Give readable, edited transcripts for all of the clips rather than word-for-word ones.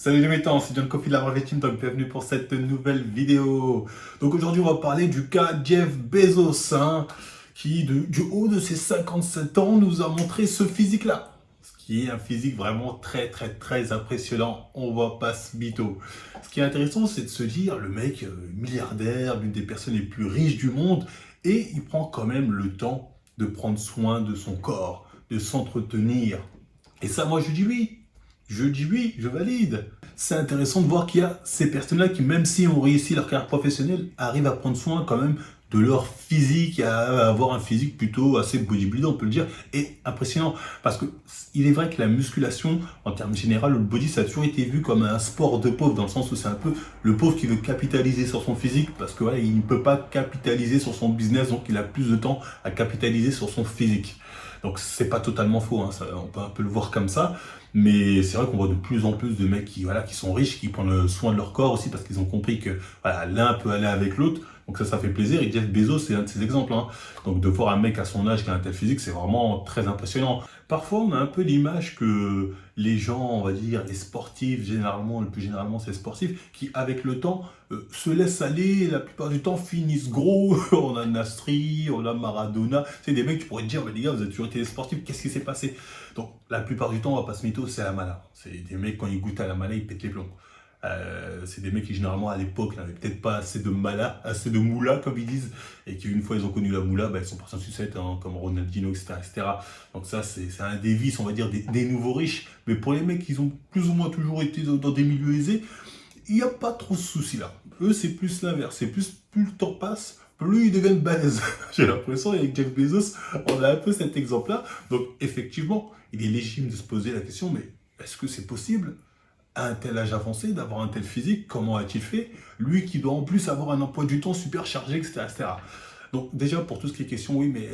Salut les mettants, c'est John Coffey de la Marvel Team, donc bienvenue pour cette nouvelle vidéo. Donc aujourd'hui on va parler du cas Jeff Bezos, qui du haut de ses 57 ans nous a montré ce physique-là. Ce qui est un physique vraiment très impressionnant, on va pas se mytho. Ce qui est intéressant c'est de se dire, le mec milliardaire, l'une des personnes les plus riches du monde, et il prend quand même le temps de prendre soin de son corps, de s'entretenir. Et ça moi je dis oui. Je dis oui, je valide. C'est intéressant de voir qu'il y a ces personnes-là qui, même si ont réussi leur carrière professionnelle, arrivent à prendre soin quand même de leur physique, à avoir un physique plutôt assez bodybuildé, on peut le dire, et impressionnant. Parce que il est vrai que la musculation, en termes généraux, le body, ça a toujours été vu comme un sport de pauvre, dans le sens où c'est un peu le pauvre qui veut capitaliser sur son physique, parce que voilà, il ne peut pas capitaliser sur son business, donc il a plus de temps à capitaliser sur son physique. Donc c'est pas totalement faux, on peut un peu le voir comme ça. Mais c'est vrai qu'on voit de plus en plus de mecs qui sont riches, qui prennent soin de leur corps aussi parce qu'ils ont compris que voilà, l'un peut aller avec l'autre. Donc ça fait plaisir. Et Jeff Bezos, c'est un de ces exemples. Donc de voir un mec à son âge qui a un tel physique, c'est vraiment très impressionnant. Parfois, on a un peu l'image que les gens, on va dire, les sportifs, généralement, le plus généralement, c'est les sportifs, qui avec le temps se laissent aller, la plupart du temps finissent gros. On a Nastri, on a Maradona. C'est des mecs, tu pourrais te dire, mais les gars, vous avez toujours été des sportifs, qu'est-ce qui s'est passé? Donc la plupart du temps, on va pas se mytho, c'est la mala. C'est des mecs, quand ils goûtent à la mala, ils pètent les plombs. C'est des mecs qui généralement à l'époque n'avaient peut-être pas assez de mala, assez de moula comme ils disent, et qui une fois ils ont connu la moula, ils sont partis en sucette, comme Ronaldinho, etc. Donc ça c'est un des vices, on va dire, des nouveaux riches. Mais pour les mecs qui ont plus ou moins toujours été dans des milieux aisés, il n'y a pas trop ce souci là. Eux c'est plus l'inverse, c'est plus le temps passe, plus ils deviennent balèzes. J'ai l'impression avec Jeff Bezos, on a un peu cet exemple-là. Donc effectivement, il est légitime de se poser la question, mais est-ce que c'est possible à un tel âge avancé d'avoir un tel physique? Comment a-t-il fait? Lui qui doit en plus avoir un emploi du temps super chargé, etc. Donc déjà pour tout ce qui est question, oui, mais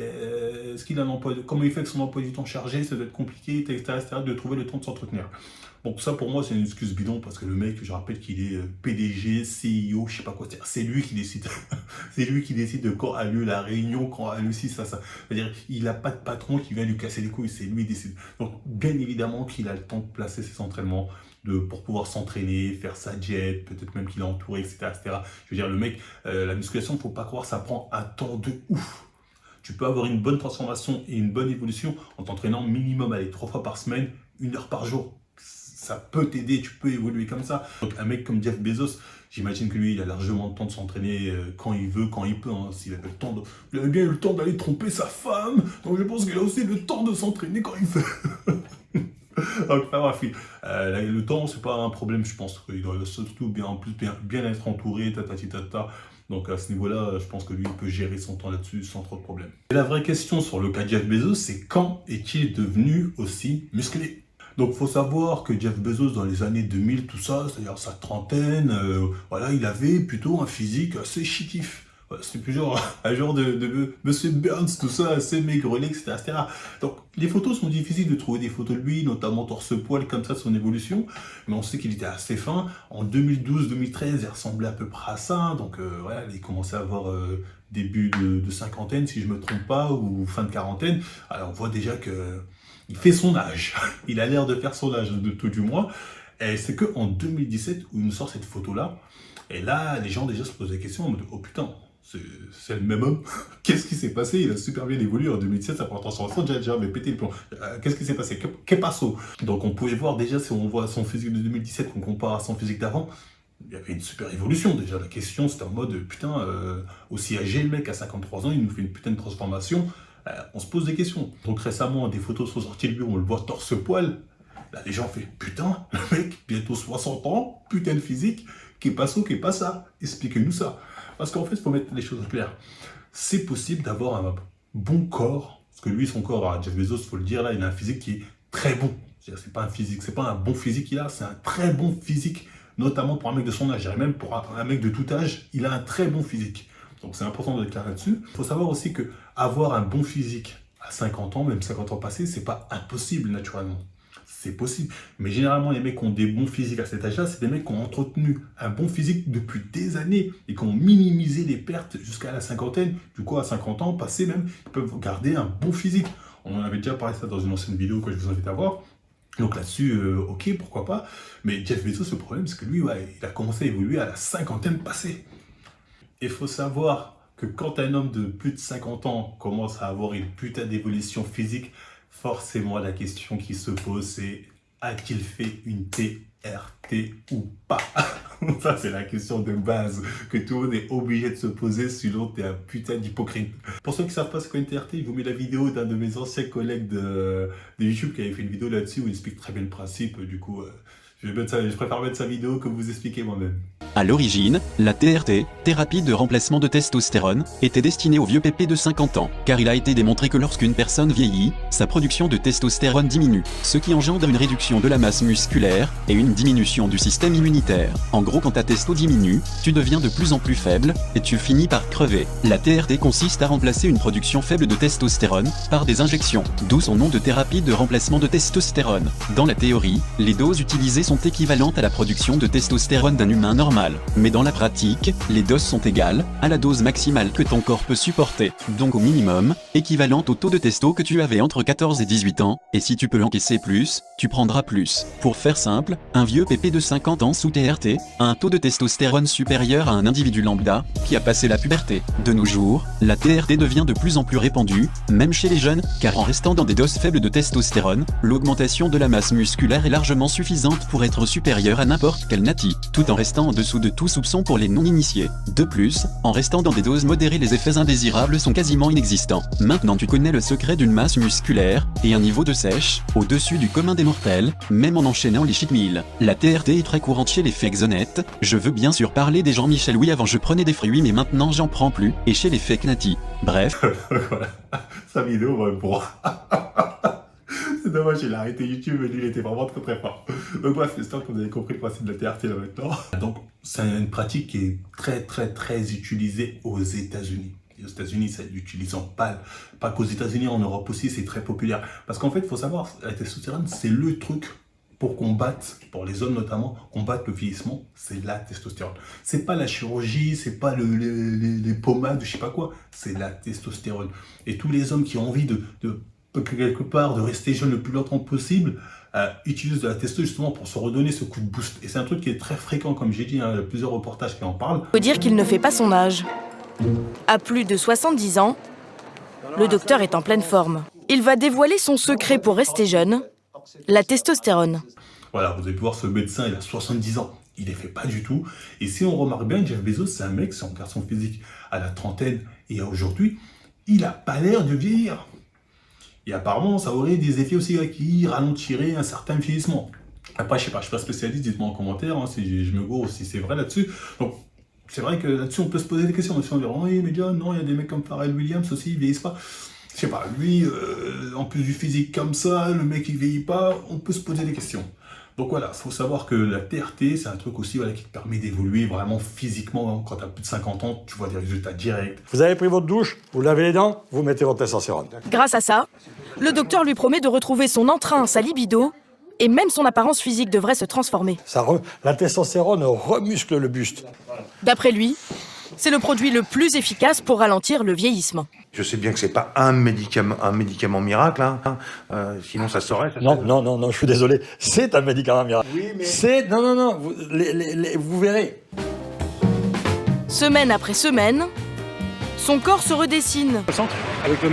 est-ce qu'il a un emploi comment il fait avec son emploi du temps chargé? Ça doit être compliqué, etc. de trouver le temps de s'entretenir. Bon, ça pour moi c'est une excuse bidon parce que le mec, je rappelle qu'il est PDG, CEO, je sais pas quoi, c'est lui qui décide. C'est lui qui décide de quand a lieu la réunion, quand a lieu ci, ça. C'est-à-dire, il n'a pas de patron qui vient lui casser les couilles, c'est lui qui décide. Donc, bien évidemment qu'il a le temps de placer ses entraînements, pour pouvoir s'entraîner, faire sa diète, peut-être même qu'il est entouré, etc. Je veux dire, le mec, la musculation, faut pas croire, ça prend un temps de ouf. Tu peux avoir une bonne transformation et une bonne évolution en t'entraînant minimum, allez, 3 fois par semaine, 1 heure par jour. Ça peut t'aider, tu peux évoluer comme ça. Donc un mec comme Jeff Bezos, j'imagine que lui, il a largement le temps de s'entraîner quand il veut, quand il peut. S'il avait le temps il avait bien eu le temps d'aller tromper sa femme, donc je pense qu'il a aussi le temps de s'entraîner quand il veut. Donc, bref, oui. Le temps, c'est pas un problème, je pense. Il doit surtout bien être entouré, tata. Donc à ce niveau-là, je pense que lui, il peut gérer son temps là-dessus sans trop de problèmes. Et la vraie question sur le cas de Jeff Bezos, c'est quand est-il devenu aussi musclé? Donc, faut savoir que Jeff Bezos, dans les années 2000, tout ça, c'est-à-dire sa trentaine, voilà, il avait plutôt un physique assez chétif. Voilà, c'était plus genre un genre de Monsieur Burns, tout ça, assez maigrelet, etc. Donc, les photos sont difficiles de trouver des photos de lui, notamment torse-poil, comme ça, de son évolution. Mais on sait qu'il était assez fin. En 2012-2013, il ressemblait à peu près à ça. Donc, voilà, il commençait à avoir début de cinquantaine, si je me trompe pas, ou fin de quarantaine. Alors, on voit déjà que il fait son âge. Il a l'air de faire son âge, de tout du moins. Et c'est qu'en 2017 où il nous sort cette photo-là. Et là, les gens déjà se posent des questions en mode, oh putain, c'est le même homme. Qu'est-ce qui s'est passé? Il a super bien évolué en 2017, ça prend transformation, déjà avait pété le plomb. Qu'est-ce qui s'est passé? Qu'est passo? Donc on pouvait voir déjà, si on voit son physique de 2017 qu'on compare à son physique d'avant, il y avait une super évolution déjà. La question c'était en mode, putain, aussi âgé, le mec à 53 ans, il nous fait une putain de transformation. On se pose des questions. Donc récemment, des photos sont sorties de lui, on le voit torse-poil. Là, les gens font, putain, le mec, bientôt 60 ans, putain de physique, qu'est pas ça? Expliquez-nous ça. Parce qu'en fait, il faut mettre les choses en clair. C'est possible d'avoir un bon corps, parce que lui, son corps, à Jeff Bezos, il faut le dire, là, il a un physique qui est très bon. C'est pas un physique, c'est pas un bon physique qu'il a, c'est un très bon physique, notamment pour un mec de son âge. Je dirais même pour un mec de tout âge, il a un très bon physique. Donc c'est important d'être clair là-dessus. Il faut savoir aussi que avoir un bon physique à 50 ans, même 50 ans passés, c'est pas impossible naturellement. C'est possible. Mais généralement, les mecs qui ont des bons physiques à cet âge-là, c'est des mecs qui ont entretenu un bon physique depuis des années et qui ont minimisé les pertes jusqu'à la cinquantaine. Du coup, à 50 ans, passé même, ils peuvent garder un bon physique. On en avait déjà parlé ça dans une ancienne vidéo que je vous invite à voir. Donc là-dessus, ok, pourquoi pas. Mais Jeff Bezos, le problème, c'est que lui, ouais, il a commencé à évoluer à la cinquantaine passée. Il faut savoir que quand un homme de plus de 50 ans commence à avoir une putain d'évolution physique, forcément la question qui se pose, c'est a-t-il fait une TRT ou pas? Ça, c'est la question de base que tout le monde est obligé de se poser, sinon t'es un putain d'hypocrite. Pour ceux qui ne savent pas ce qu'est une TRT, je vous mets la vidéo d'un de mes anciens collègues de YouTube qui avait fait une vidéo là-dessus où il explique très bien le principe. Du coup, je préfère mettre sa vidéo que vous expliquer moi-même. À l'origine, la TRT, thérapie de remplacement de testostérone, était destinée aux vieux pépés de 50 ans, car il a été démontré que lorsqu'une personne vieillit, sa production de testostérone diminue, ce qui engendre une réduction de la masse musculaire et une diminution du système immunitaire. En gros, quand ta testo diminue, tu deviens de plus en plus faible et tu finis par crever. La TRT consiste à remplacer une production faible de testostérone par des injections, d'où son nom de thérapie de remplacement de testostérone. Dans la théorie, les doses utilisées sont équivalentes à la production de testostérone d'un humain normal. Mais dans la pratique, les doses sont égales à la dose maximale que ton corps peut supporter, donc au minimum, équivalente au taux de testo que tu avais entre 14 et 18 ans, et si tu peux encaisser plus, tu prendras plus. Pour faire simple, un vieux pépé de 50 ans sous TRT a un taux de testostérone supérieur à un individu lambda qui a passé la puberté. De nos jours, la TRT devient de plus en plus répandue, même chez les jeunes, car en restant dans des doses faibles de testostérone, l'augmentation de la masse musculaire est largement suffisante pour être supérieure à n'importe quel nati, tout en restant en dessous de tout soupçon pour les non-initiés. De plus, en restant dans des doses modérées, les effets indésirables sont quasiment inexistants. Maintenant tu connais le secret d'une masse musculaire et un niveau de sèche au-dessus du commun des mortels, même en enchaînant les cheat meals. La TRT est très courante chez les fakes honnêtes. Je veux bien sûr parler des Jean-Michel, oui, avant je prenais des fruits mais maintenant j'en prends plus, et chez les fakes nati. Bref. Voilà, sa vidéo va pour... C'est dommage, il a arrêté YouTube, mais lui, il était vraiment très très fort. Donc bref, j'espère que vous avez compris le principe de la TRT là maintenant. Donc, c'est une pratique qui est très utilisée aux États-Unis. Et aux États-Unis, ça l'utilisent pas qu'aux États-Unis, en Europe aussi, c'est très populaire. Parce qu'en fait, il faut savoir, la testostérone, c'est le truc pour combattre, pour les hommes notamment, combattre le vieillissement, c'est la testostérone. C'est pas la chirurgie, c'est pas les pommades, je sais pas quoi, c'est la testostérone. Et tous les hommes qui ont envie de quelque part de rester jeune le plus longtemps possible, utilisent de la testo justement pour se redonner ce coup de boost. Et c'est un truc qui est très fréquent, comme j'ai dit, hein, il y a plusieurs reportages qui en parlent. Il faut dire qu'il ne fait pas son âge. À plus de 70 ans, le docteur est en pleine forme. Il va dévoiler son secret pour rester jeune, la testostérone. Voilà, vous avez pu voir ce médecin, il a 70 ans. Il les fait pas du tout. Et si on remarque bien, Jeff Bezos, c'est un mec, c'est en garçon physique à la trentaine et aujourd'hui, il a pas l'air de vieillir. Et apparemment, ça aurait des effets aussi qui ralentiraient un certain vieillissement. Après, je sais pas, je suis pas spécialiste, dites-moi en commentaire hein, si je me gourre, si c'est vrai là-dessus. Donc, c'est vrai que là-dessus, on peut se poser des questions. Si on dit, oh, mais déjà, non, il y a des mecs comme Pharrell Williams aussi, ils vieillissent pas. Je sais pas, lui, en plus du physique comme ça, le mec il vieillit pas, on peut se poser des questions. Donc voilà, il faut savoir que la TRT, c'est un truc aussi voilà, qui te permet d'évoluer vraiment physiquement. Quand tu as plus de 50 ans, tu vois des résultats directs. Vous avez pris votre douche, vous lavez les dents, vous mettez votre testostérone. Grâce à ça, le docteur lui promet de retrouver son entrain, sa libido, et même son apparence physique devrait se transformer. La testostérone remuscle le buste. D'après lui, c'est le produit le plus efficace pour ralentir le vieillissement. Je sais bien que c'est pas un médicament miracle, hein. Sinon ça saurait. Non, je suis désolé. C'est un médicament miracle. Oui, mais... C'est... Non, vous verrez. Semaine après semaine, son corps se redessine. Avec la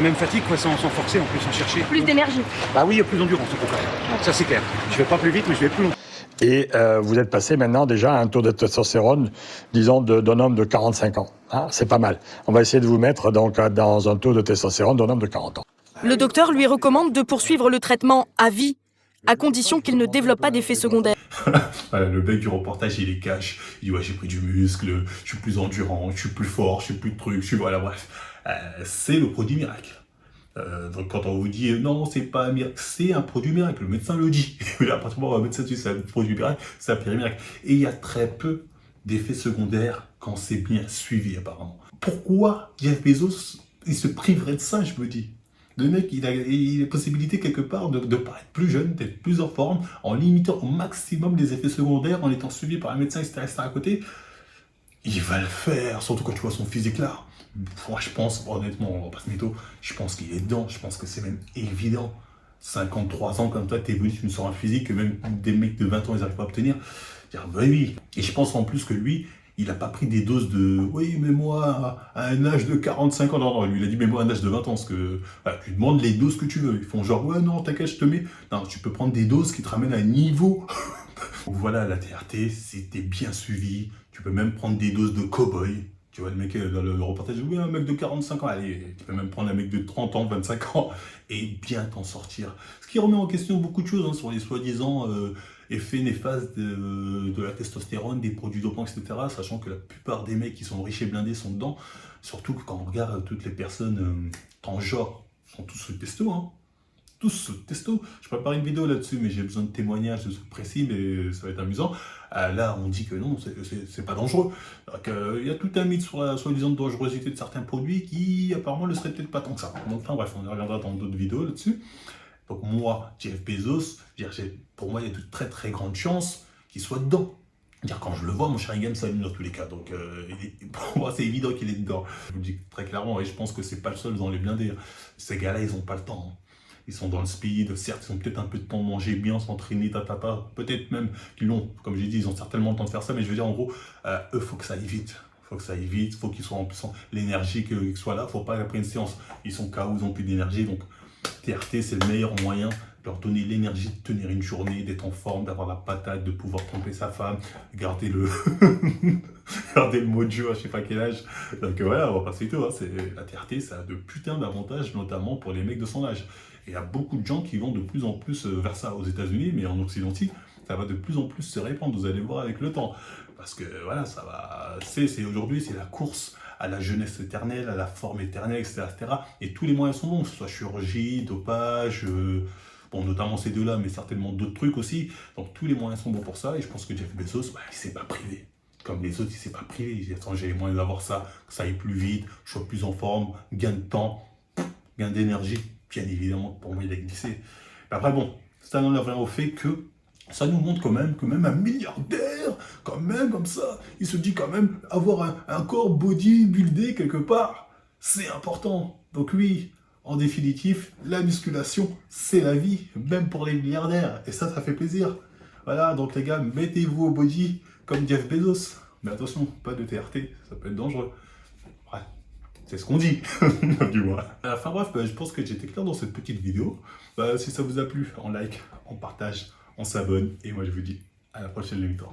même fatigue, quoi, sans forcer, en plus, sans chercher. Plus d'énergie. Bah oui, il y a plus d'endurance, au contraire. Ça, c'est clair. Je vais pas plus vite, mais je vais plus longtemps. Et vous êtes passé maintenant déjà à un taux de testostérone, disons, d'un homme de 45 ans. Hein, c'est pas mal. On va essayer de vous mettre donc dans un taux de testostérone d'un homme de 40 ans. Le docteur lui recommande de poursuivre le traitement à vie, à condition qu'il ne développe pas d'effets secondaires. Voilà, le mec du reportage, il est cash. Il dit, ouais, j'ai pris du muscle, je suis plus endurant, je suis plus fort, je suis plus de trucs, voilà, bref. C'est le produit miracle. Donc quand on vous dit non, c'est pas un miracle, c'est un produit miracle, le médecin le dit. À partir du moment où on va mettre ça dessus, c'est un produit miracle, c'est un produit miracle. Et il y a très peu d'effets secondaires quand c'est bien suivi apparemment. Pourquoi Jeff Bezos, il se priverait de ça, je me dis? Le mec, il a la possibilité quelque part de paraître plus jeune, d'être plus en forme, en limitant au maximum les effets secondaires, en étant suivi par un médecin, etc. à côté. Il va le faire, surtout quand tu vois son physique là. Moi, je pense, honnêtement, on va pas se mytho, je pense qu'il est dedans, je pense que c'est même évident. 53 ans comme toi, t'es venu, tu me sors un physique que même des mecs de 20 ans, ils n'arrivent pas à obtenir. Je dis, bah oui. Et je pense en plus que lui, il n'a pas pris des doses de « oui, mais moi, à un âge de 45 ans », non, lui, il a dit « mais moi, à un âge de 20 ans », parce que voilà, tu demandes les doses que tu veux. Ils font genre « ouais, non, t'inquiète, je te mets ». Non, tu peux prendre des doses qui te ramènent à un niveau. Donc voilà, la TRT, c'était bien suivi. Tu peux même prendre des doses de cow-boy. Tu vois, le mec, dans le reportage, oui, un mec de 45 ans, allez, tu peux même prendre un mec de 30 ans, 25 ans, et bien t'en sortir. Ce qui remet en question beaucoup de choses hein, sur les soi-disant effets néfastes de la testostérone, des produits dopants, etc. Sachant que la plupart des mecs qui sont riches et blindés sont dedans. Surtout que quand on regarde toutes les personnes transgenres, sont tous sous testo, hein. Tous sous testo. Je prépare une vidéo là-dessus, mais j'ai besoin de témoignages de trucs précis, mais ça va être amusant. Là, on dit que non, c'est pas dangereux. Il y a tout un mythe sur la soi-disant dangerosité de certains produits qui, apparemment, ne serait peut-être pas tant que ça. Donc, enfin bref, on y reviendra dans d'autres vidéos là-dessus. Donc moi, Jeff Bezos, pour moi, il y a de très très grandes chances qu'il soit dedans. Quand je le vois, mon Sharingan s'allume dans tous les cas. Donc pour moi, c'est évident qu'il est dedans. Je vous le dis très clairement, et je pense que c'est pas le seul dans les blindés. Ces gars-là, ils n'ont pas le temps. Hein. Ils sont dans le speed, certes, ils ont peut-être un peu de temps de manger bien, s'entraîner, peut-être même qu'ils l'ont, comme j'ai dit, ils ont certainement le temps de faire ça, mais je veux dire, en gros, eux, faut que ça aille vite. Faut que ça aille vite, faut qu'ils soient en puissance. L'énergie qu'ils soient là, faut pas après une séance, ils sont KO, ils ont plus d'énergie, donc TRT, c'est le meilleur moyen de leur donner l'énergie de tenir une journée, d'être en forme, d'avoir la patate, de pouvoir tromper sa femme, garder le garder le mojo à je sais pas quel âge. Donc voilà, on va passer tout. Hein. La TRT, ça a de putains d'avantages, notamment pour les mecs de son âge. Et il y a beaucoup de gens qui vont de plus en plus vers ça aux États-Unis, mais en Occident, ça va de plus en plus se répandre. Vous allez voir avec le temps. Parce que voilà, ça va. Aujourd'hui, c'est la course à la jeunesse éternelle, à la forme éternelle, etc. Et tous les moyens sont bons, que ce soit chirurgie, dopage, bon, notamment ces deux-là, mais certainement d'autres trucs aussi. Donc tous les moyens sont bons pour ça, et je pense que Jeff Bezos, il ne s'est pas privé. Comme les autres, il ne s'est pas privé. Il dit, attends, j'ai les moyens d'avoir ça, que ça aille plus vite, je sois plus en forme, gain de temps, gain d'énergie. Bien évidemment, pour moi, il a glissé. Mais après, bon, ça n'en revient au fait que ça nous montre quand même un milliardaire, quand même, comme ça, il se dit quand même, avoir un corps bodybuildé quelque part, c'est important. Donc oui, en définitive, la musculation, c'est la vie, même pour les milliardaires. Et ça fait plaisir. Voilà, donc les gars, mettez-vous au body comme Jeff Bezos. Mais attention, pas de TRT, ça peut être dangereux. Ouais, c'est ce qu'on dit, du moins. Enfin bref, je pense que j'étais clair dans cette petite vidéo. Si ça vous a plu, on like, on partage, on s'abonne, et moi je vous dis à la prochaine, les mitons.